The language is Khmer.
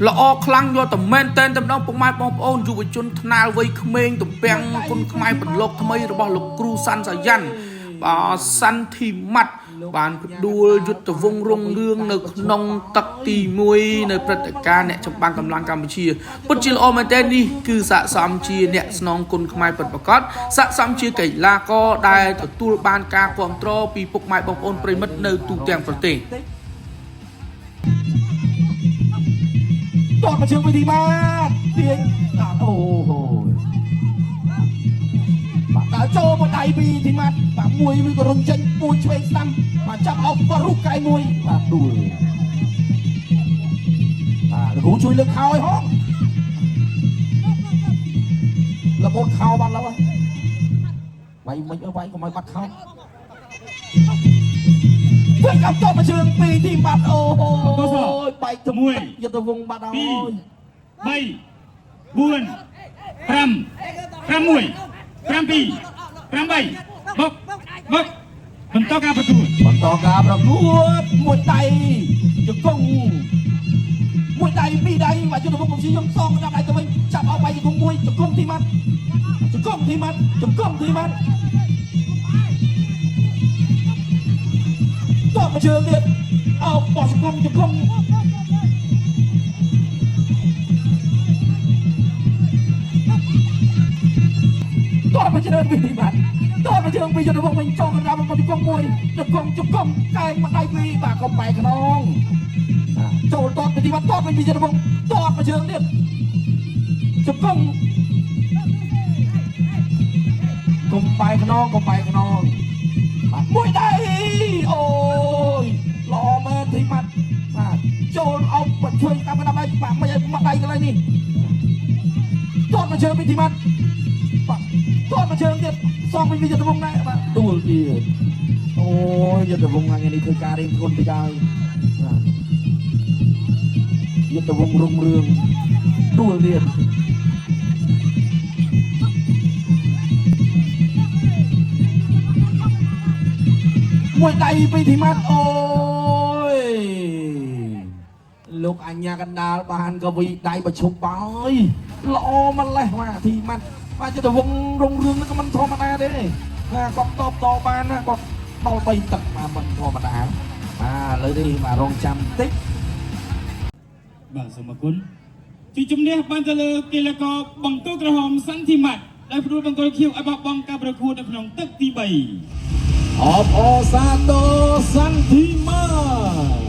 ល្អខ្លាំងយកតែមែនតែនតែម្ដងពុកម៉ែបងប្អូនយុវជនថ្នាលវ័យក្មេងទំពាំងគុណខ្មែរបន្លកថ្មីរបស់លោកគ្រូសាន់សាយ៉ាន់បាទសាន់ធីម៉ាត់បានផ្ដួលយុទ្ធវង្សរុងរឿងនៅក្នុងទឹកទី1នៅព្រឹត្តិការណ៍អ្នកចម្បាំងកម្លាំងកម្ពុជាពិតជាល្អមែនទែននេះគឺស័ក្តិសមជាអ្នកស្នងគុណខ្មែរពិតប្រាកដស័ក្តិសមជាកីឡាករដែលទទួលបានការគាំទ្រពីពុកម៉ែបងប្អូនប្រិមិត្តនៅទូទាំងប្រទេសតោះមកជើងវិធីបាទទាញអូហូបាទដល់ចូលមកដៃពីធីម៉ាត់បាទមួយវាក៏រុញចេញមួយឆ្វេងស្ដាំបាទចាប់អោបក៏រុះកាយមួយបាទដួលបាទលោកគ្រូជួយលើកខោឲ្យហោះលបូតខោបាត់แล้วវាយមិនវាយកុំឲ្យបាត់ខោធ្វើកំតបមកជើងពីទីបាត់អូហូបែកទៅយុទ្ធវងបាត់ហើយ3 4 5 6 7 8បុកបន្តការប្រកួតមួយដៃជង្គង់មួយដៃពីរដៃបាទយុទ្ធវងកំស៊ីខ្ញុំសងចាប់ដៃទៅវិញចាប់អោបបែកជង្គង់មួយជង្គង់ទីម៉ាត់តបមកជើងទៀតអោបបោះជង្គង់តបមកជើងពីទីបាត់តបមកជើងពីយុទ្ធវងវិញចូលកណ្ដាលមកជង្គង់មួយជង្គង់កែងមកដៃពីរបាទក៏បែកខ្នងចូលតបពីទីបាត់តបពីយុទ្ធវងតបមកជើងទៀតជង្គង់កុំបែកខ្នងបាទមួយដៃអូយល្អមែនទីបាត់បាទចូលអោបបញ្ជួយតាមដៃបាទមិនឲ្យមកដៃកន្លែងនេះតបមកជើងពីទីបាត់បាទតបមកជើងទៀតសងពីយុទ្ធវងដែរបាទដួលទៀតអូយយុទ្ធវងថ្ងៃនេះធ្វើការរៀងធ្ងន់តិចហើយបាទយុទ្ធវងរុងរឿងដួលទៀតមួយដៃពីធីម៉ាត់អូយលោកអញ្ញាកណ្ដាលបានក៏វិដៃប្រឈប់ហើយល្អម្លេះបាទធីម៉ាត់បាទយុទ្ធវងរុងរឿងនេះក៏មិនធម្មតាទេបាទគាត់តបបានណាគាត់ដល់3ទឹកបាទមិនធម្មតាបាទឥឡូវនេះបាទរងចាំបន្តិចបាទសូមអរគុណទីជំនះបានទៅលើកីឡាករបង្គោលក្រហមសាន់ធីម៉ាត់ដែលផ្ដួលបង្គោលខៀវឲ្យបោះបង់ការប្រកួតនៅក្នុងទឹកទី3អបអរសាទរសាន់ធីម៉ាត់